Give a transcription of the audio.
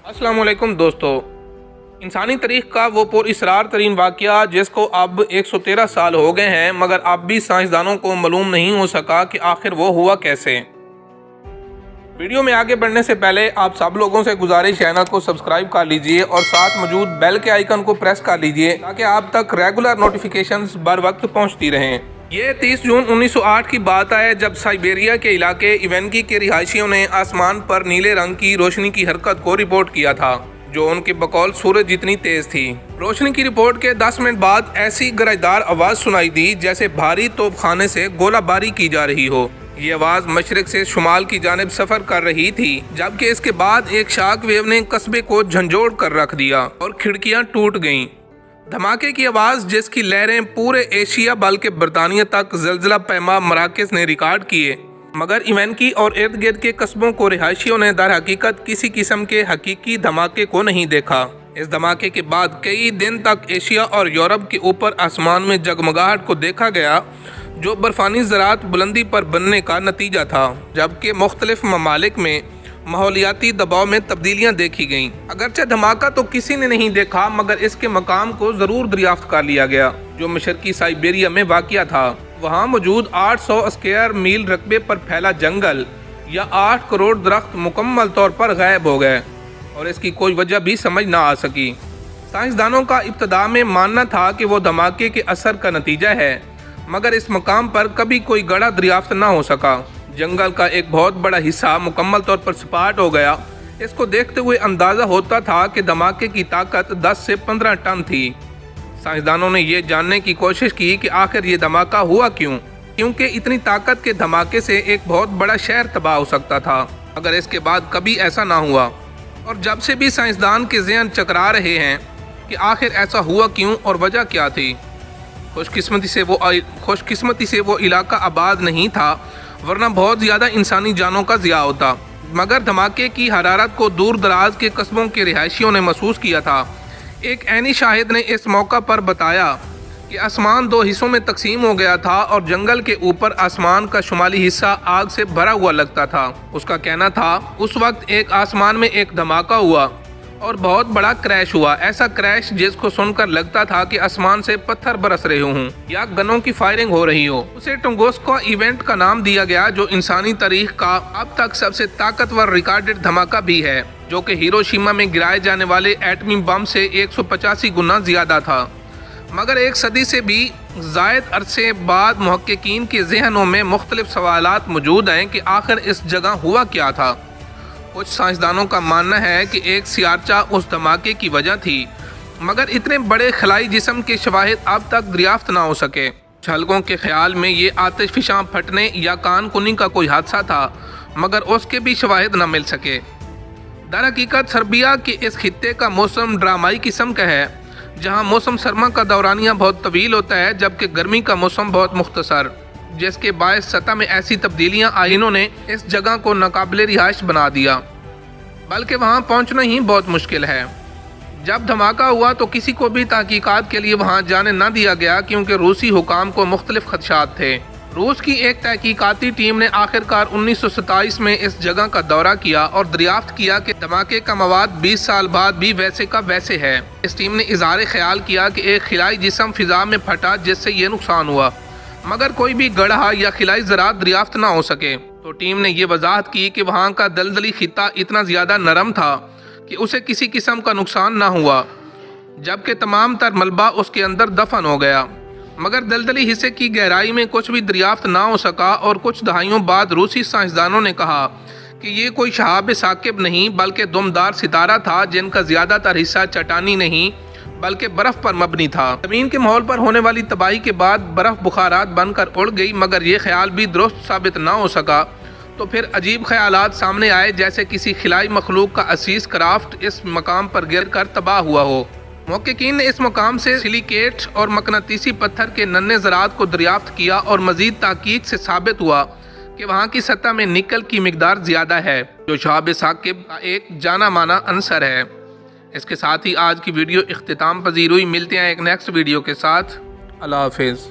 अस्सलाम वालेकुम दोस्तों, इंसानी तारीख का वो पुरअसरार तरीन वाक़या जिसको अब 113 साल हो गए हैं मगर अब भी साइंसदानों को मालूम नहीं हो सका कि आखिर वो हुआ कैसे। वीडियो में आगे बढ़ने से पहले आप सब लोगों से गुजारिश चैनल को सब्सक्राइब कर लीजिए और साथ मौजूद बेल के आइकन को प्रेस कर लीजिए ताकि आप तक रेगुलर नोटिफिकेशंस बर वक्त पहुँचती रहें। ये 30 जून 1908 की बात है जब साइबेरिया के इलाके इवेंकी के रिहायशियों ने आसमान पर नीले रंग की रोशनी की हरकत को रिपोर्ट किया था जो उनके बकौल सूरज जितनी तेज थी। रोशनी की रिपोर्ट के 10 मिनट बाद ऐसी गरजदार आवाज़ सुनाई दी जैसे भारी तोपखाने से गोलाबारी की जा रही हो। ये आवाज़ मशरिक से शुमाल की जानिब सफ़र कर रही थी, जबकि इसके बाद एक शाक वेव ने कस्बे को झंझोड़ कर रख दिया और खिड़कियां टूट गईं। धमाके की आवाज़ जिसकी लहरें पूरे एशिया बल्कि बरतानिया तक ज़लज़ला पैमा मराकज़ ने रिकॉर्ड किए, मगर इवेंकी और इर्द गिर्द के कस्बों को रिहायशियों ने दर हकीकत किसी किस्म के हकीकी धमाके को नहीं देखा। इस धमाके के बाद कई दिन तक एशिया और यूरोप के ऊपर आसमान में जगमगाहट को देखा गया जो बर्फानी ज़रात बुलंदी पर बनने का नतीजा था, जबकि मुख्तलिफ ममालिक में माहौलियाती दबाव में तब्दीलियां देखी गईं। अगरचे धमाका तो किसी ने नहीं देखा मगर इसके मकाम को ज़रूर दरियाफ्त कर लिया गया जो मशरकी साइबेरिया में वाक़या था। वहाँ मौजूद 800 स्क्वायर मील रकबे पर फैला जंगल या 8 करोड़ दरख्त मुकम्मल तौर पर गायब हो गए और इसकी कोई वजह भी समझ ना आ सकी। साइंसदानों का इब्तदा में मानना था कि वो धमाके के असर का नतीजा है, मगर इस मकाम पर कभी कोई गड़ा दरियाफ्त ना हो सका। जंगल का एक बहुत बड़ा हिस्सा मुकम्मल तौर पर सपाट हो गया। इसको देखते हुए अंदाज़ा होता था कि धमाके की ताकत 10 से 15 टन थी। साइंसदानों ने यह जानने की कोशिश की कि आखिर ये धमाका हुआ क्यों, क्योंकि इतनी ताकत के धमाके से एक बहुत बड़ा शहर तबाह हो सकता था अगर इसके बाद कभी ऐसा ना हुआ। और जब से भी साइंसदान के ज़हन चकरा रहे हैं कि आखिर ऐसा हुआ क्यों और वजह क्या थी। खुशकिस्मती से वो इलाका आबाद नहीं था, वरना बहुत ज़्यादा इंसानी जानों का ज़िया होता। मगर धमाके की हरारत को दूर दराज के कस्बों के रिहायशियों ने महसूस किया था। एक ऐनी शाहिद ने इस मौका पर बताया कि आसमान 2 हिस्सों में तकसीम हो गया था और जंगल के ऊपर आसमान का शुमाली हिस्सा आग से भरा हुआ लगता था। उसका कहना था उस वक्त एक आसमान में एक धमाका हुआ और बहुत बड़ा क्रैश हुआ। ऐसा क्रैश जिसको सुनकर लगता था कि आसमान से पत्थर बरस रहे हों या गनों की फायरिंग हो रही हो। उसे टुंगुस्का इवेंट का नाम दिया गया जो इंसानी तारीख का अब तक सबसे ताकतवर रिकॉर्डेड धमाका भी है, जो कि हिरोशिमा में गिराए जाने वाले एटमी बम से 185 गुना ज्यादा था। मगर एक सदी से भी ज़ायद अरसे बाद मुहक्किकीन के जहनों में मुख्तलिफ सवालात मौजूद हैं कि आखिर इस जगह हुआ क्या था। कुछ साइंसदानों का मानना है कि एक सियारचा उस धमाके की वजह थी, मगर इतने बड़े खलाई जिस्म के शवाहिद अब तक दरियाफ्त ना हो सके। छलकों के ख्याल में ये आतिशफिशां फटने या कान कुनी का कोई हादसा था, मगर उसके भी शवाहिद न मिल सके। दर हकीकत सर्बिया के इस खित्ते का मौसम ड्रामाई किस्म का है, जहाँ मौसम सरमा का दौरानिया बहुत तवील होता है जबकि गर्मी का मौसम बहुत मुख्तसर, जिसके बायस सतह में ऐसी तब्दीलियां आई इन्होंने इस जगह को नाकाबिले रिहाइश बना दिया, बल्कि वहां पहुंचना ही बहुत मुश्किल है। जब धमाका हुआ तो किसी को भी तहकीकात के लिए वहां जाने न दिया गया क्योंकि रूसी हुकाम को मुख्तलिफ खदशात थे। रूस की एक तहकीकाती टीम ने आखिरकार 1927 में इस जगह का दौरा किया और दरियाफ्त किया कि धमाके का मवाद 20 साल बाद भी वैसे का वैसे है। इस टीम ने इज़हार ख्याल किया कि एक खिलाई जिस्म फिजा में फटा जिससे ये नुकसान हुआ, मगर कोई भी गढ़ा या खिलाई ज़रात दरियाफ्त ना हो सके। तो टीम ने यह वजाहत की कि वहाँ का दलदली खित्ता इतना ज़्यादा नरम था कि उसे किसी किस्म का नुकसान ना हुआ, जबकि तमाम तर मलबा उसके अंदर दफन हो गया। मगर दलदली हिस्से की गहराई में कुछ भी दरियाफ्त ना हो सका और कुछ दहाइयों बाद रूसी साइंसदानों ने कहा कि ये कोई शहाब साकिब नहीं बल्कि दुमदार सितारा था जिनका ज़्यादातर हिस्सा चट्टानी नहीं बल्कि बर्फ़ पर मबनी था। ज़मीन के माहौल पर होने वाली तबाही के बाद बर्फ़ बुखारात बनकर उड़ गई, मगर ये ख्याल भी दुरुस्त साबित ना हो सका। तो फिर अजीब ख्यालात सामने आए जैसे किसी खिलाई मखलूक का असीस क्राफ्ट इस मकाम पर गिर कर तबाह हुआ हो। मुहक्किकीन ने इस मकाम से सिलिकेट और मकनातीसी पत्थर के नन्हे ज़रात को दरियाफ्त किया और मज़ीद ताकीद से साबित हुआ कि वहाँ की सतह में निकल की मिकदार ज़्यादा है, जो शहाब साकिब का एक जाना माना अंसर है। इसके साथ ही आज की वीडियो इख्तिताम पजीर हुई। मिलते हैं एक नेक्स्ट वीडियो के साथ। अल्लाह हाफिज़।